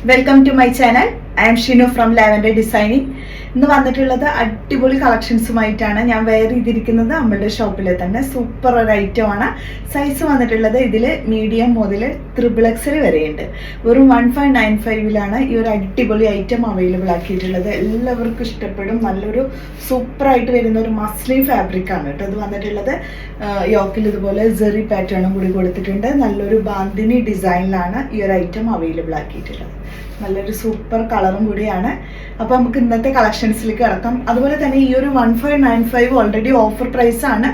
Welcome to my channel. I am Shinu from Lavender Designing. ഇന്ന് വന്നിട്ടുള്ളത് അടിപൊളി കളക്ഷൻസുമായിട്ടാണ് ഞാൻ വെയർ ചെയ്തിരിക്കുന്നത്. നമ്മുടെ ഷോപ്പിലെ തന്നെ സൂപ്പർ ഒരു ഐറ്റമാണ്. സൈസ് വന്നിട്ടുള്ളത് ഇതിൽ മീഡിയം മുതൽ XXL വരെയുണ്ട്. വെറും 1595 ഈ ഒരു അടിപൊളി ഐറ്റം അവൈലബിൾ ആക്കിയിട്ടുള്ളത്. എല്ലാവർക്കും ഇഷ്ടപ്പെടും. നല്ലൊരു സൂപ്പറായിട്ട് വരുന്ന ഒരു മസ്ലിൻ ഫാബ്രിക് ആണ് കേട്ടോ. ഇത് വന്നിട്ടുള്ളത് യോക്കിൽ ഇതുപോലെ സെറി പാറ്റേണും കൂടി കൊടുത്തിട്ടുണ്ട്. നല്ലൊരു ബാന്തിനി ഡിസൈനിലാണ് ഈ ഒരു ഐറ്റം അവൈലബിൾ ആക്കിയിട്ടുള്ളത്. നല്ലൊരു സൂപ്പർ കളറും കൂടിയാണ്. അപ്പോൾ നമുക്ക് ഇന്നത്തെ കളക്ഷൻസിലേക്ക് കിടക്കാം. അതുപോലെ തന്നെ ഈ ഒരു 1595 ഓൾറെഡി ഓഫർ പ്രൈസ് ആണ്.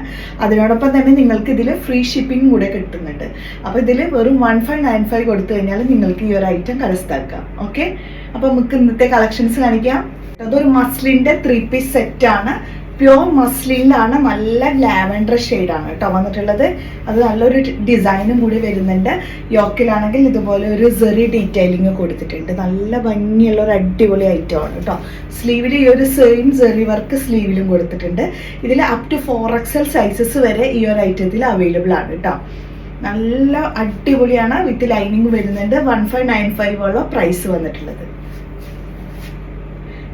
അതിനോടൊപ്പം തന്നെ നിങ്ങൾക്ക് ഇതിൽ ഫ്രീ ഷിപ്പിംഗ് കൂടെ കിട്ടുന്നുണ്ട്. അപ്പോൾ ഇതിൽ വെറും 1595 കൊടുത്തു കഴിഞ്ഞാൽ നിങ്ങൾക്ക് ഈ ഒരു ഐറ്റം കരസ്ഥമാക്കാം. ഓക്കെ, അപ്പോൾ നമുക്ക് ഇന്നത്തെ കളക്ഷൻസ് കാണിക്കാം. അതൊരു മസ്ലിൻ്റെ 3 പീസ് സെറ്റ് ആണ്. പ്യോർ മസ്ലിനിലാണ്. നല്ല ലാവൻഡർ ഷെയ്ഡാണ് കേട്ടോ വന്നിട്ടുള്ളത്. അത് നല്ലൊരു ഡിസൈനും കൂടി വരുന്നുണ്ട്. യോക്കിലാണെങ്കിൽ ഇതുപോലെ ഒരു സെറി ഡീറ്റെയിലിംഗ് കൊടുത്തിട്ടുണ്ട്. നല്ല ഭംഗിയുള്ള ഒരു അടിപൊളി ഐറ്റമാണ് കേട്ടോ. സ്ലീവിൽ ഈ ഒരു സെയിം സെറി വർക്ക് സ്ലീവിലും കൊടുത്തിട്ടുണ്ട്. ഇതിൽ അപ് ടു 4XL സൈസസ് വരെ ഈ ഒരു ഐറ്റത്തിൽ അവൈലബിൾ ആണ് കേട്ടോ. നല്ല അടിപൊളിയാണ്. വിത്ത് ലൈനിങ് വരുന്നുണ്ട്. 1595 ഉള്ള പ്രൈസ് വന്നിട്ടുള്ളത്.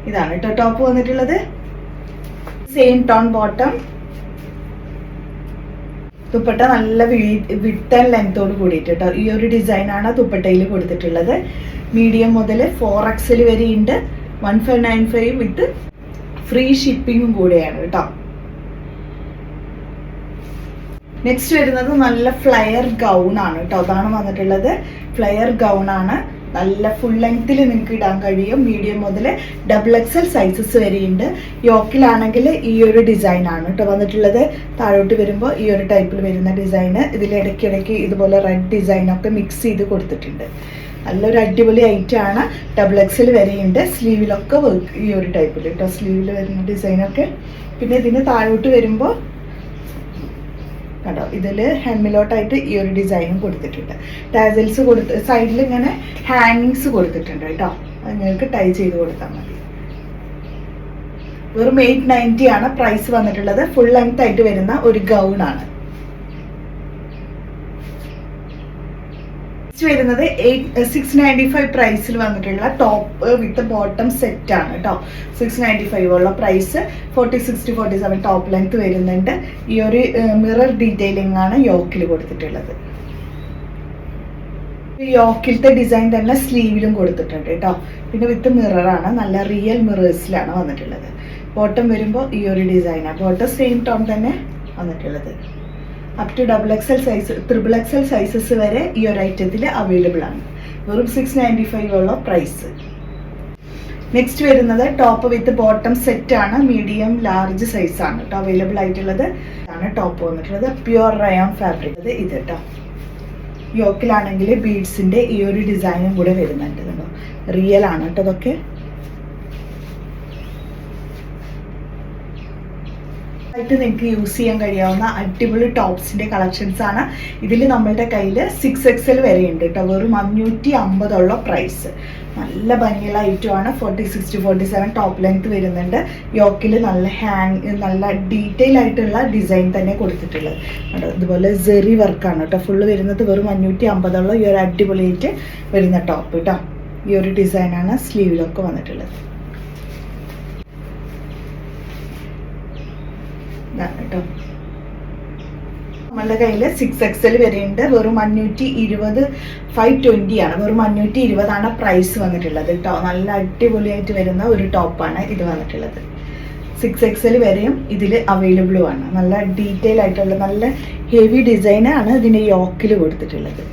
ഇതാണ് കേട്ടോ ടോപ്പ് വന്നിട്ടുള്ളത്. Same tone bottom. ദുപ്പട്ട നല്ല വിട്ട് ആൻഡ് ലെങ്തോട് കൂടിയിട്ട് കേട്ടോ. ഈ ഒരു ഡിസൈനാണ് ദുപ്പട്ടയിൽ കൊടുത്തിട്ടുള്ളത്. മീഡിയം മുതൽ 4XL വരെയുണ്ട്. 1595 വിത്ത് ഫ്രീ ഷിപ്പിങ്ങും കൂടെയാണ് കേട്ടോ. നെക്സ്റ്റ് വരുന്നത് നല്ല ഫ്ലയർ ഗൗൺ ആണ് കേട്ടോ. അതാണ് വന്നിട്ടുള്ളത്. ഫ്ലയർ ഗൗൺ ആണ്. നല്ല ഫുൾ ലെങ്ത്തിൽ നിങ്ങൾക്ക് ഇടാൻ കഴിയും. മീഡിയം മുതൽ XXL സൈസസ് വരെയുണ്ട്. യോക്കിലാണെങ്കിൽ ഈ ഒരു ഡിസൈൻ ആണ് കേട്ടോ വന്നിട്ടുള്ളത്. താഴോട്ട് വരുമ്പോൾ ഈ ഒരു ടൈപ്പിൽ വരുന്ന ഡിസൈന്. ഇതിൽ ഇടയ്ക്കിടയ്ക്ക് ഇതുപോലെ റെഡ് ഡിസൈനൊക്കെ മിക്സ് ചെയ്ത് കൊടുത്തിട്ടുണ്ട്. നല്ലൊരു അടിപൊളി ഐറ്റം ആണ്. XXL വരെയുണ്ട്. സ്ലീവിലൊക്കെ വർക്ക് ഈ ഒരു ടൈപ്പിൽ കേട്ടോ. സ്ലീവിൽ വരുന്ന ഡിസൈനൊക്കെ. പിന്നെ ഇതിന് താഴോട്ട് വരുമ്പോൾ കണ്ടോ ഇതിൽ ഹെമ്മിലോട്ടായിട്ട് ഈ ഒരു ഡിസൈനും കൊടുത്തിട്ടുണ്ട്. ടാസൽസ് കൊടുത്ത് സൈഡിൽ ഇങ്ങനെ ഹാങ്ങിങ്സ് കൊടുത്തിട്ടുണ്ട് കേട്ടോ. അത് നിങ്ങൾക്ക് ടൈ ചെയ്ത് കൊടുത്താൽ മതി. വെറും 890 ആണ് പ്രൈസ് വന്നിട്ടുള്ളത്. ഫുൾ ലെങ്ത് ആയിട്ട് വരുന്ന ഒരു ഗൗൺ ആണ്. വരുന്നത് 695 പ്രൈസിൽ വന്നിട്ടുള്ള ടോപ്പ് വിത്ത് ബോട്ടം സെറ്റ് ആണ് കേട്ടോ. 695 ഉള്ള പ്രൈസ്. 46 to 47 ടോപ്പ് ലെങ്ത് വരുന്നുണ്ട്. ഈ ഒരു മിറർ ഡീറ്റെയിലിംഗ് ആണ് യോക്കിൽ കൊടുത്തിട്ടുള്ളത്. യോക്കിലത്തെ ഡിസൈൻ തന്നെ സ്ലീവിലും കൊടുത്തിട്ടുണ്ട് കേട്ടോ. പിന്നെ വിത്ത് മിററാണ്. നല്ല റിയൽ മിറേഴ്സിലാണ് വന്നിട്ടുള്ളത്. ബോട്ടം വരുമ്പോൾ ഈ ഒരു ഡിസൈനാണ്. ബോട്ടം സെയിം ടോൺ തന്നെ വന്നിട്ടുള്ളത്. Up to XXL size XXL sizes വരെ ഈ ഒരു ഐറ്റത്തിൽ അവൈലബിൾ ആണ്. വെറും 695 ഉള്ള പ്രൈസ്. നെക്സ്റ്റ് വരുന്നത് ടോപ്പ് വിത്ത് ബോട്ടം സെറ്റ് ആണ്. മീഡിയം ലാർജ് സൈസ് ആണ് കേട്ടോ അവൈലബിൾ ആയിട്ടുള്ളത്. ആണ് ടോപ്പ് വന്നിട്ടുള്ളത്. Pure rayon fabric. ഇത് കേട്ടോ. യോക്കിലാണെങ്കിൽ ബീഡ്സിന്റെ ഈ ഒരു ഡിസൈനും കൂടെ വരുന്നുണ്ട് കേട്ടോ. റിയൽ ആണ് കേട്ടോ. അതൊക്കെ ആയിട്ട് നിങ്ങൾക്ക് യൂസ് ചെയ്യാൻ കഴിയാവുന്ന അടിപൊളി ടോപ്സിന്റെ കളക്ഷൻസ് ആണ്. ഇതിൽ നമ്മളുടെ കയ്യിൽ 6XL വരെ ഉണ്ട് കേട്ടോ. വെറും 550 ഉള്ള പ്രൈസ്. നല്ല ഭംഗിയുള്ള ഐറ്റം ആണ്. 46 to 47 ടോപ്പ് ലെങ്ത് വരുന്നുണ്ട്. യോക്കിൽ നല്ല ഡീറ്റെയിൽ ആയിട്ടുള്ള ഡിസൈൻ തന്നെ കൊടുത്തിട്ടുള്ളത്. അതുപോലെ സെറി വർക്കാണ് കേട്ടോ ഫുള്ള് വരുന്നത്. വെറും 550 ഉള്ള ഈ ഒരു അടിപൊളിയായിട്ട് വരുന്ന ടോപ്പ് കേട്ടോ. ഈ ഒരു ഡിസൈനാണ് സ്ലീവിലൊക്കെ വന്നിട്ടുള്ളത്. കേട്ടോ നമ്മളുടെ കയ്യിൽ 6XL വരെയുണ്ട്. വെറും 520 520 ആണ്. വെറും 520 ആണ് പ്രൈസ് വന്നിട്ടുള്ളത് കേട്ടോ. നല്ല അടിപൊളിയായിട്ട് വരുന്ന ഒരു ടോപ്പാണ് ഇത് വന്നിട്ടുള്ളത്. 6XL വരെയും ഇതിൽ അവൈലബിളും ആണ്. നല്ല ഡീറ്റെയിൽ ആയിട്ടുള്ള നല്ല ഹെവി ഡിസൈനാണ് ഇതിൻ്റെ യോക്കിൽ കൊടുത്തിട്ടുള്ളത്.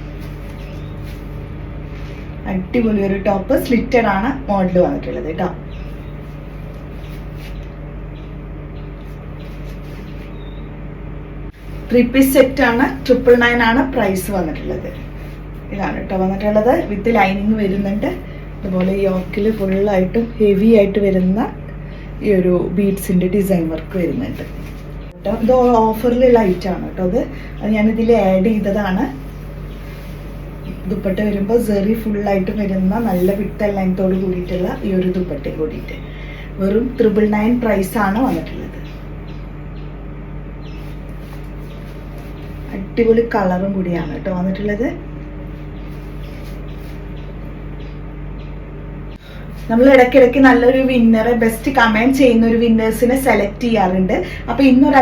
അടിപൊളി ഒരു ടോപ്പ്. സ്ലിറ്റഡ് ആണ് മോഡൽ വന്നിട്ടുള്ളത് കേട്ടോ. 3 പീസ് സെറ്റ് ആണ്. 999 ആണ് പ്രൈസ് വന്നിട്ടുള്ളത്. ഇതാണ് കേട്ടോ വന്നിട്ടുള്ളത്. വിത്ത് ലൈനിങ് വരുന്നുണ്ട്. അതുപോലെ യോക്കിൽ ഫുള്ളായിട്ടും ഹെവി ആയിട്ട് വരുന്ന ഈ ഒരു ബീഡ്സിന്റെ ഡിസൈൻ വർക്ക് വരുന്നുണ്ട് കേട്ടോ. ഇത് ഓഫറിലുള്ള ഐറ്റം ആണ് കേട്ടോ. അത് ഞാനിതിൽ ആഡ് ചെയ്തതാണ്. ദുപ്പട്ട വരുമ്പോൾ സെറി ഫുള്ളായിട്ട് വരുന്ന നല്ല വിത്ത് ലെങ്തോട് കൂടിയിട്ടുള്ള ഈ ഒരു ദുപ്പട്ടയും കൂടിയിട്ട് വെറും 999 പ്രൈസാണ് വന്നിട്ടുള്ളത്. അടിപൊളി കളറും കൂടിയാണ് കേട്ടോ വന്നിട്ടുള്ളത്. നമ്മൾ ഇടയ്ക്കിടയ്ക്ക് നല്ലൊരു വിന്നറെ ബെസ്റ്റ് കമന്റ് ചെയ്യുന്ന ഒരു വിന്നേഴ്സിനെ സെലക്ട് ചെയ്യാറുണ്ട്. അപ്പൊ ഇന്നൊരു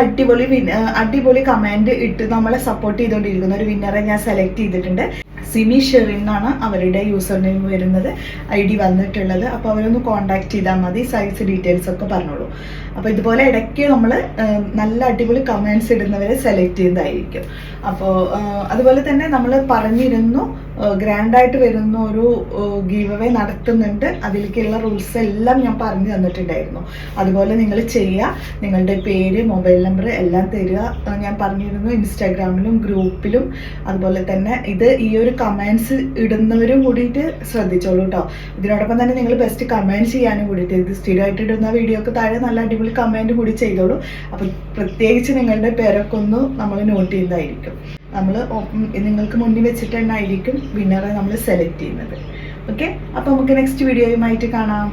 അടിപൊളി കമന്റ് ഇട്ട് നമ്മളെ സപ്പോർട്ട് ചെയ്തുകൊണ്ടിരിക്കുന്ന ഒരു വിന്നറെ ഞാൻ സെലക്ട് ചെയ്തിട്ടുണ്ട്. സിമി ഷെറിൻ എന്നാണ് അവരുടെ യൂസർ നെയിം വരുന്നത്, ID വന്നിട്ടുള്ളത്. അപ്പോൾ അവരൊന്ന് കോൺടാക്ട് ചെയ്താൽ മതി, സൈസ് ഡീറ്റെയിൽസ് ഒക്കെ പറഞ്ഞോളൂ. അപ്പോൾ ഇതുപോലെ ഇടയ്ക്ക് നമ്മൾ നല്ല അടിപൊളി കമൻറ്റ്സ് ഇടുന്നവരെ സെലക്ട് ചെയ്യുന്നതായിരിക്കും. അപ്പോൾ അതുപോലെ തന്നെ നമ്മൾ പറഞ്ഞിരുന്നു ഗ്രാൻഡായിട്ട് വരുന്ന ഒരു ഗീവ് അവേ നടത്തുന്നുണ്ട്. അതിലേക്കുള്ള റൂൾസ് എല്ലാം ഞാൻ പറഞ്ഞു തന്നിട്ടുണ്ടായിരുന്നു. അതുപോലെ നിങ്ങൾ ചെയ്യുക, നിങ്ങളുടെ പേര്, മൊബൈൽ നമ്പർ എല്ലാം തരിക. ഞാൻ പറഞ്ഞിരുന്നു ഇൻസ്റ്റാഗ്രാമിലും ഗ്രൂപ്പിലും. അതുപോലെ തന്നെ ഈ ഒരു കമൻറ്റ്സ് ഇടുന്നവരും കൂടിയിട്ട് ശ്രദ്ധിച്ചോളൂ കേട്ടോ. ഇതിനോടൊപ്പം തന്നെ നിങ്ങൾ ബെസ്റ്റ് കമൻറ്റ് ചെയ്യാനും കൂടിയിട്ട്, ഇത് സ്ഥിരമായിട്ട് ഇടുന്ന വീഡിയോക്ക് താഴെ നല്ല അടിപൊളി കമൻറ്റ് കൂടി ചെയ്തോളൂ. അപ്പോൾ പ്രത്യേകിച്ച് നിങ്ങളുടെ പേരൊക്കെ ഒന്ന് നമ്മൾ നോട്ട് ചെയ്യുന്നതായിരിക്കും. നമ്മൾ നിങ്ങൾക്ക് മുന്നിൽ വെച്ചിട്ട് തന്നെ ആയിരിക്കും വിന്നറെ നമ്മൾ സെലക്ട് ചെയ്യുന്നത്. ഓക്കെ, അപ്പോൾ നമുക്ക് നെക്സ്റ്റ് വീഡിയോയുമായിട്ട് കാണാം.